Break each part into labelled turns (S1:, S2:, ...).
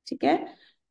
S1: ठीक है।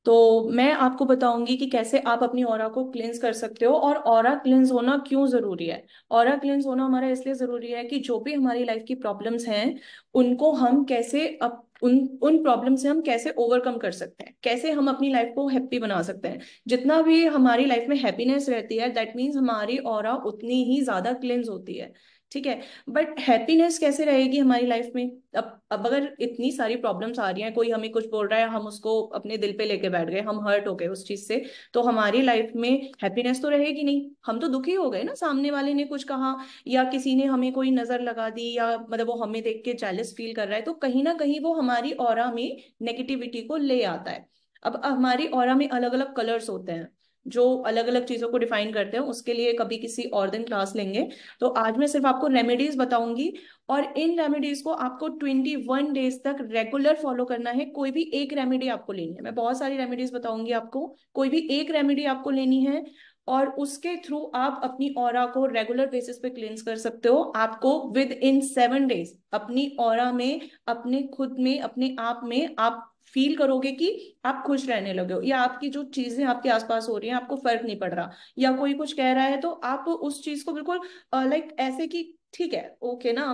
S1: तो मैं आपको बताऊंगी कि कैसे आप अपनी ऑरा को क्लींस कर सकते हो, और ऑरा क्लींस होना क्यों जरूरी है। ऑरा क्लींस होना हमारा इसलिए जरूरी है कि जो भी हमारी लाइफ की प्रॉब्लम्स हैं उनको हम कैसे उन उन प्रॉब्लम से हम कैसे ओवरकम कर सकते हैं, कैसे हम अपनी लाइफ को हैप्पी बना सकते हैं। जितना भी हमारी लाइफ में हैप्पीनेस रहती है, दैट मीन्स हमारी ऑरा उतनी ही ज्यादा क्लींस होती है। ठीक है। बट हैप्पीनेस कैसे रहेगी हमारी लाइफ में? अब अगर इतनी सारी प्रॉब्लम्स आ रही हैं, कोई हमें कुछ बोल रहा है, हम उसको अपने दिल पे लेके बैठ गए, हम हर्ट हो गए उस चीज से, तो हमारी लाइफ में हैप्पीनेस तो रहेगी नहीं। हम तो दुखी हो गए ना, सामने वाले ने कुछ कहा या किसी ने हमें कोई नजर लगा दी, या मतलब वो हमें देख के जेलस फील कर रहा है, तो कहीं ना कहीं वो हमारी ऑरा में नेगेटिविटी को ले आता है। अब हमारी ऑरा में अलग अलग कलर्स होते हैं जो अलग अलग चीजों को डिफाइन करते हैं, उसके लिए कभी किसी और दिन क्लास लेंगे। तो आज मैं सिर्फ आपको रेमेडीज बताऊंगी, और इन रेमेडीज को आपको 21 डेज तक रेगुलर फॉलो करना है। कोई भी एक रेमेडी आपको लेनी है, मैं बहुत सारी रेमेडीज बताऊंगी आपको, कोई भी एक रेमेडी आपको लेनी है, और उसके थ्रू आप अपनी ऑरा को रेगुलर बेसिस पे क्लींस कर सकते हो। आपको विद इन 7 डेज अपनी ऑरा में, अपने खुद में, अपने आप में आप फील करोगे कि आप खुश रहने लगे हो, या आपकी जो चीजें आपके आसपास हो रही हैं आपको फर्क नहीं पड़ रहा, या कोई कुछ कह रहा है तो आप उस चीज को बिल्कुल लाइक ऐसे कि ठीक है, ओके ना,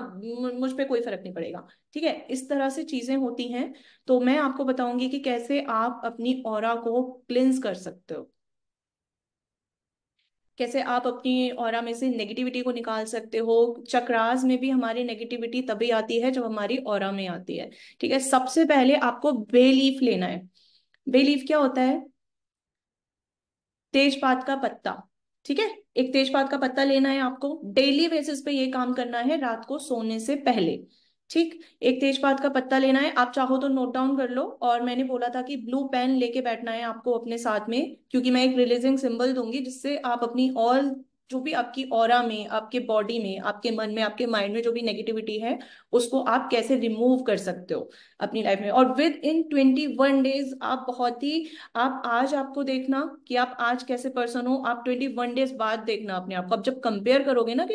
S1: मुझ पे कोई फर्क नहीं पड़ेगा। ठीक है, इस तरह से चीजें होती हैं। तो मैं आपको बताऊंगी कि कैसे आप अपनी ऑरा को क्लिंस कर सकते हो, कैसे आप अपनी ऑरा में से नेगेटिविटी को निकाल सकते हो। चक्रास में भी हमारी नेगेटिविटी तभी आती है जब हमारी ऑरा में आती है। ठीक है, सबसे पहले आपको बे लीफ लेना है। बे लीफ क्या होता है? तेजपात का पत्ता। ठीक है, एक तेजपात का पत्ता लेना है आपको, डेली बेसिस पे ये काम करना है रात को सोने से पहले। ठीक, एक तेजपात का पत्ता लेना है, आप चाहो तो नोट डाउन कर लो, और मैंने बोला था कि ब्लू पेन लेके बैठना है आपको अपने साथ में, क्योंकि मैं एक रिलीजिंग सिंबल दूंगी जिससे आप अपनी ऑल, जो भी आपकी ऑरा में, आपके बॉडी में, आपके मन में, आपके माइंड में जो भी नेगेटिविटी है उसको आप कैसे रिमूव कर सकते हो अपनी लाइफ में। और विद इन 21 डेज आप बहुत ही, आप आज आपको देखना कि आप आज कैसे पर्सन हो, आप 21 डेज बाद देखना अपने आप को। आप जब कंपेयर करोगे ना कि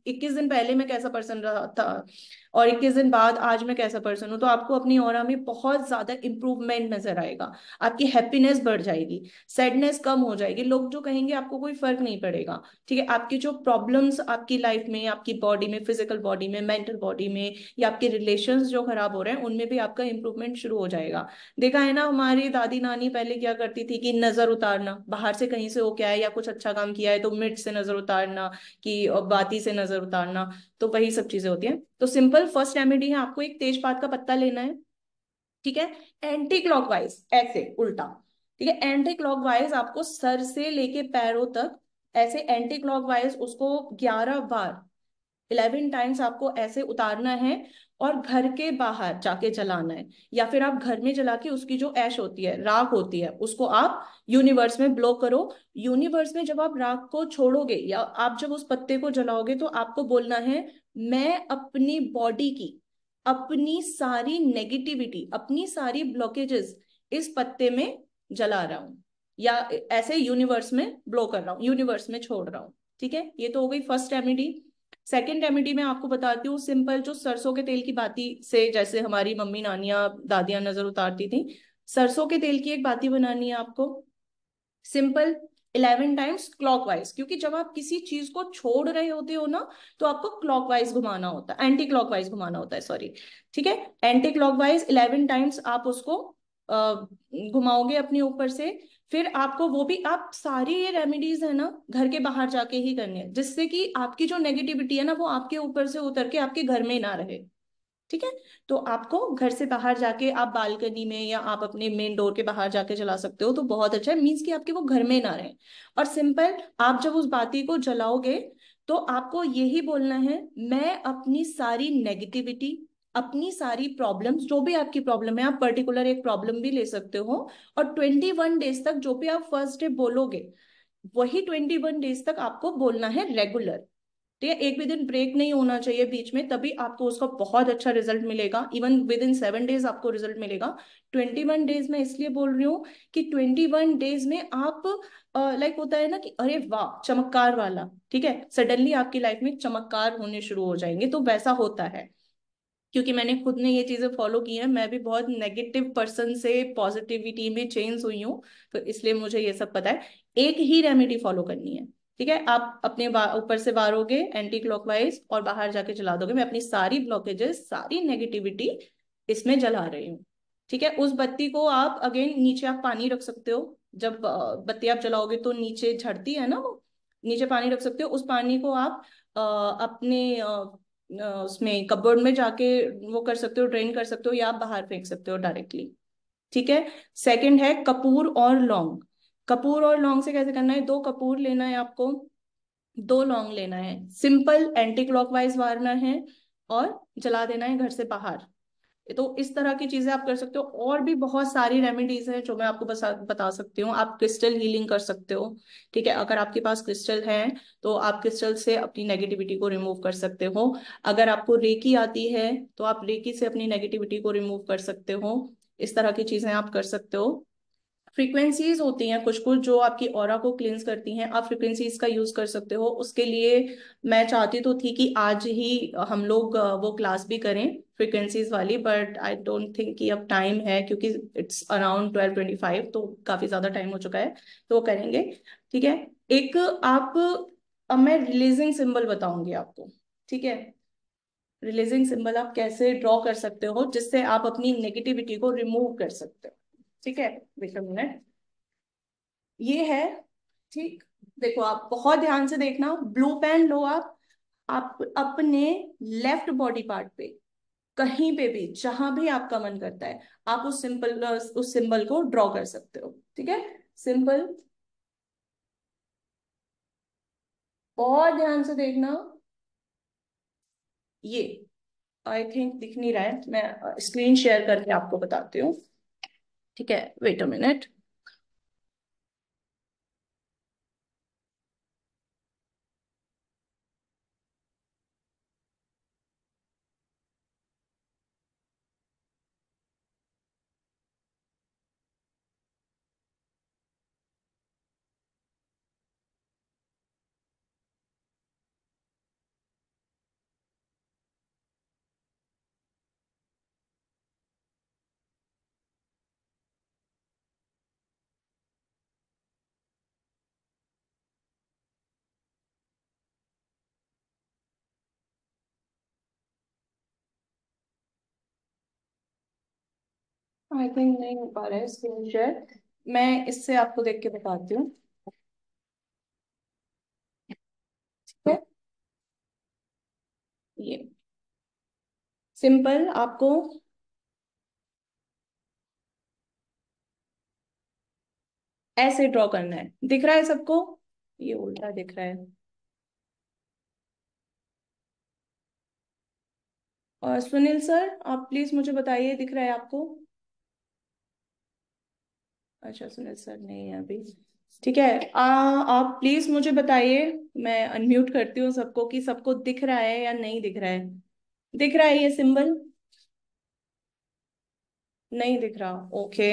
S1: 21 दिन पहले मैं कैसा पर्सन रहा था और 21 दिन बाद आज मैं कैसा पर्सन हूँ, तो आपको अपनी ऑरा में बहुत ज्यादा इंप्रूवमेंट नजर आएगा। आपकी हैप्पीनेस बढ़ जाएगी, सैडनेस कम हो जाएगी, लोग जो कहेंगे आपको कोई फर्क नहीं पड़ेगा। ठीक है, आपकी जो प्रॉब्लम्स आपकी लाइफ में, आपकी बॉडी में, फिजिकल बॉडी में, मेंटल बॉडी में, या आपके रिलेशंस जो खराब हो रहे हैं उनमें भी आपका इंप्रूवमेंट शुरू हो जाएगा। देखा है ना, हमारी दादी नानी पहले क्या करती थी कि नजर उतारना, बाहर से कहीं से वो क्या है या कुछ अच्छा काम किया है तो मिर्च से नजर उतारना, कि बाती से नजर उतारना, तो वही सब चीजें होती हैं। तो सिंपल फर्स्ट रेमेडी है, आपको एक तेजपात का पत्ता लेना है। ठीक है, एंटी क्लॉकवाइज, ऐसे उल्टा। ठीक है, एंटी क्लॉकवाइज आपको सर से लेके पैरों तक, ऐसे एंटी क्लॉकवाइज उसको 11 बार, 11 टाइम्स आपको ऐसे उतारना है, और घर के बाहर जाके जलाना है, या फिर आप घर में जला के उसकी जो ऐश होती है, राख होती है, उसको आप यूनिवर्स में ब्लो करो। यूनिवर्स में जब आप राख को छोड़ोगे या आप जब उस पत्ते को जलाओगे तो आपको बोलना है, मैं अपनी बॉडी की, अपनी सारी नेगेटिविटी, अपनी सारी ब्लॉकेजेस इस पत्ते में जला रहा हूं, या ऐसे यूनिवर्स में ब्लो कर रहा हूँ, यूनिवर्स में छोड़ रहा हूँ। ठीक है, ये तो हो गई फर्स्ट रेमेडी। सेकेंड रेमेडी मैं आपको बताती हूँ सिंपल, जो सरसों के तेल की बाती से, जैसे हमारी मम्मी नानियां दादियां नजर उतारती थी, सरसों के तेल की एक बाती बनानी है आपको। सिंपल, 11 टाइम्स क्लॉकवाइज, क्योंकि जब आप किसी चीज को छोड़ रहे होते हो ना तो आपको क्लॉकवाइज घुमाना होता है, एंटी क्लॉकवाइज घुमाना होता है, सॉरी। ठीक है, एंटी क्लॉकवाइज 11 टाइम्स आप उसको घुमाओगे अपने ऊपर से। फिर आपको वो भी, आप सारी ये रेमेडीज है ना घर के बाहर जाके ही करनी है, जिससे कि आपकी जो नेगेटिविटी है ना वो आपके ऊपर से उतर के आपके घर में ना रहे। ठीक है, तो आपको घर से बाहर जाके, आप बालकनी में या आप अपने मेन डोर के बाहर जाके जला सकते हो, तो बहुत अच्छा है, मीन्स कि आपके वो घर में ना रहे। और सिंपल, आप जब उस बाती को जलाओगे तो आपको यही बोलना है, मैं अपनी सारी नेगेटिविटी, अपनी सारी प्रॉब्लम्स, जो भी आपकी प्रॉब्लम है, आप पर्टिकुलर एक प्रॉब्लम भी ले सकते हो, और 21 डेज तक जो भी आप फर्स्ट डे बोलोगे वही 21 डेज तक आपको बोलना है रेगुलर। ठीक है, एक भी दिन ब्रेक नहीं होना चाहिए बीच में, तभी आपको उसका बहुत अच्छा रिजल्ट मिलेगा। इवन विद इन 7 डेज आपको रिजल्ट मिलेगा। 21 डेज में इसलिए बोल रही हूँ कि 21 डेज में आप, लाइक होता है ना कि अरे वाह चमत्कार वाला, ठीक है, सडनली आपकी लाइफ में चमत्कार होने शुरू हो जाएंगे, तो वैसा होता है। क्योंकि मैंने खुद ने ये चीजें फॉलो की हैं, मैं भी बहुत नेगेटिव पर्सन से पॉजिटिविटी में चेंज हुई हूँ, तो इसलिए मुझे ये सब पता है। एक ही रेमेडी फॉलो करनी है, ठीक है? आप अपने ऊपर से मारोगे एंटी क्लॉकवाइज और बाहर जाके जला दोगे। मैं अपनी सारी ब्लॉकेजेस, सारी नेगेटिविटी इसमें जला रही हूँ, ठीक है? उस बत्ती को आप अगेन नीचे आप पानी रख सकते हो। जब बत्ती आप जलाओगे तो नीचे झड़ती है ना वो, नीचे पानी रख सकते हो। उस पानी को आप अपने उसमें कपबोर्ड में जाके वो कर सकते हो, ड्रेन कर सकते हो, या आप बाहर फेंक सकते हो डायरेक्टली, ठीक है? सेकंड है कपूर और लौंग। कपूर और लौंग से कैसे करना है? दो कपूर लेना है आपको, दो लौंग लेना है, सिंपल एंटी क्लॉकवाइज मारना है और जला देना है घर से बाहर। तो इस तरह की चीजें आप कर सकते हो। और भी बहुत सारी रेमेडीज हैं जो मैं आपको बता सकती हूँ। आप क्रिस्टल हीलिंग कर सकते हो, ठीक है? अगर आपके पास क्रिस्टल है तो आप क्रिस्टल से अपनी नेगेटिविटी को रिमूव कर सकते हो। अगर आपको रेकी आती है तो आप रेकी से अपनी नेगेटिविटी को रिमूव कर सकते हो। इस तरह की चीजें आप कर सकते हो। फ्रीक्वेंसीज होती हैं कुछ कुछ जो आपकी ऑरा को क्लींस करती हैं, आप फ्रीक्वेंसीज का यूज कर सकते हो। उसके लिए मैं चाहती तो थी कि आज ही हम लोग वो क्लास भी करें फ्रीक्वेंसीज वाली, बट आई डोंट थिंक कि अब टाइम है, क्योंकि इट्स अराउंड 12:25, तो काफी ज्यादा टाइम हो चुका है। तो वो करेंगे, ठीक है? एक आप, अब मैं रिलीजिंग सिंबल बताऊंगी आपको, ठीक है? रिलीजिंग सिंबल आप कैसे ड्रॉ कर सकते हो जिससे आप अपनी नेगेटिविटी को रिमूव कर सकते हो, ठीक है? वेट अ मिनट, ये है, ठीक। देखो आप बहुत ध्यान से देखना, ब्लू पेन लो आप अपने लेफ्ट बॉडी पार्ट पे कहीं पे भी जहां भी आपका मन करता है आप उस सिंबल को ड्रॉ कर सकते हो, ठीक है? सिंपल, बहुत ध्यान से देखना। ये आई थिंक दिख नहीं रहा है, मैं स्क्रीन शेयर करके आपको बताती हूँ, ठीक है? Wait a minute. I think नहीं हो पा रहा है स्क्रीन शेयर, मैं इससे आपको देख के बताती हूँ, ठीक है? ये सिंपल आपको ऐसे ड्रॉ करना है। दिख रहा है सबको? ये उल्टा दिख रहा है। और सुनील सर, आप प्लीज मुझे बताइए, दिख रहा है आपको? अच्छा, सुनील सर नहीं है अभी, ठीक है। आप प्लीज मुझे बताइए, मैं अनम्यूट करती हूँ सबको, कि सबको दिख रहा है या नहीं दिख रहा है? दिख रहा है ये सिंबल? नहीं दिख रहा, ओके।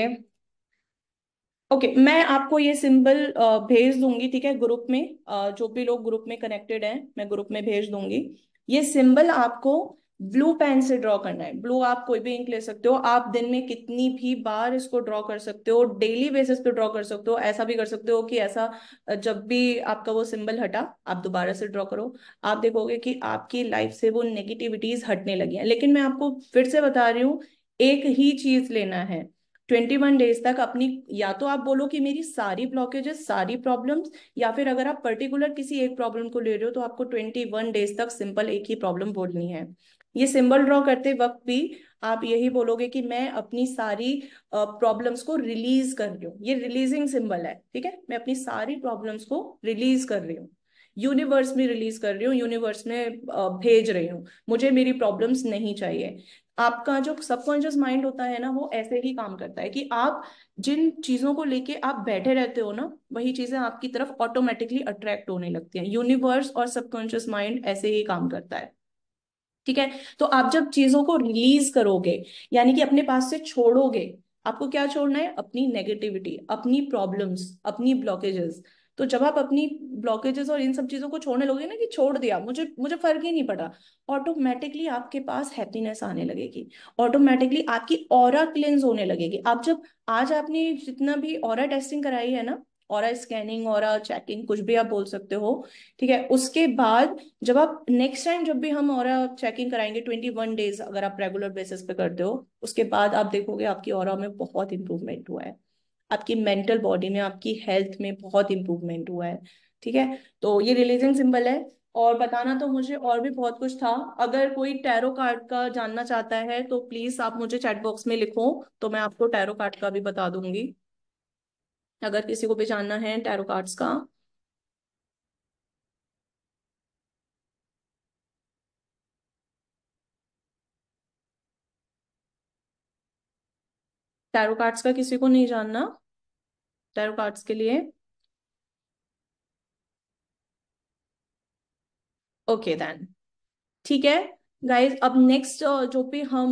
S1: ओके, मैं आपको ये सिंबल भेज दूंगी, ठीक है? ग्रुप में जो भी लोग ग्रुप में कनेक्टेड हैं मैं ग्रुप में भेज दूंगी। ये सिंबल आपको ब्लू पेन से ड्रॉ करना है। ब्लू आप कोई भी इंक ले सकते हो, आप दिन में कितनी भी बार इसको ड्रॉ कर सकते हो, डेली बेसिस पे ड्रॉ कर सकते हो। ऐसा भी कर सकते हो कि ऐसा जब भी आपका वो सिंबल हटा आप दोबारा से ड्रॉ करो, आप देखोगे कि आपकी लाइफ से वो नेगेटिविटीज हटने लगी हैं। लेकिन मैं आपको फिर से बता रही हूँ, एक ही चीज लेना है। 21 डेज तक अपनी, या तो आप बोलो कि मेरी सारी ब्लॉकेजेस, सारी प्रॉब्लम्स, या फिर अगर आप पर्टिकुलर किसी एक प्रॉब्लम को ले रहे हो तो आपको 21 डेज तक सिंपल एक ही प्रॉब्लम बोलनी है। ये सिंबल ड्रॉ करते वक्त भी आप यही बोलोगे कि मैं अपनी सारी प्रॉब्लम्स को रिलीज कर रही हूँ। ये रिलीजिंग सिंबल है, ठीक है? मैं अपनी सारी प्रॉब्लम्स को रिलीज कर रही हूँ, यूनिवर्स में रिलीज कर रही हूँ, यूनिवर्स में भेज रही हूँ। मुझे मेरी प्रॉब्लम्स नहीं चाहिए। आपका जो सबकॉन्शियस माइंड होता है ना, वो ऐसे ही काम करता है कि आप जिन चीजों को लेके आप बैठे रहते हो ना, वही चीजें आपकी तरफ ऑटोमेटिकली अट्रैक्ट होने लगती हैं। यूनिवर्स और सबकॉन्शियस माइंड ऐसे ही काम करता है, ठीक है? तो आप जब चीजों को रिलीज करोगे, यानी कि अपने पास से छोड़ोगे, आपको क्या छोड़ना है? अपनी नेगेटिविटी, अपनी प्रॉब्लम्स, अपनी ब्लॉकेजेस। तो जब आप अपनी ब्लॉकेजेस और इन सब चीजों को छोड़ने लोगे ना, कि छोड़ दिया, मुझे मुझे फर्क ही नहीं पड़ा, ऑटोमेटिकली आपके पास हैप्पीनेस आने लगेगी। ऑटोमेटिकली आपकी ऑरा क्लिंस होने लगेगी। आप जब, आज आपने जितना भी ऑरा टेस्टिंग कराई है ना, ऑरा स्कैनिंग, ऑरा चेकिंग, कुछ भी आप बोल सकते हो, ठीक है, उसके बाद जब आप नेक्स्ट टाइम जब भी हम ऑरा चेकिंग कराएंगे, 21 डेज अगर आप रेगुलर बेसिस पे करते हो, उसके बाद आप देखोगे आपकी ऑरा में बहुत इंप्रूवमेंट हुआ है, आपकी मेंटल बॉडी में, आपकी हेल्थ में बहुत इंप्रूवमेंट हुआ है। ठीक है, तो ये रिलीजिंग सिंबल है। और बताना तो मुझे और भी बहुत कुछ था। अगर कोई टैरो कार्ड का जानना चाहता है तो प्लीज आप मुझे चैट बॉक्स में लिखो, तो मैं आपको टैरो कार्ड का भी बता दूंगी, अगर किसी को भी जानना है टैरो कार्ड्स का। टैरो कार्ड्स का किसी को नहीं जानना, टैरो कार्ड्स के लिए? ओके देन, ठीक है। गाइस, अब नेक्स्ट जो भी हम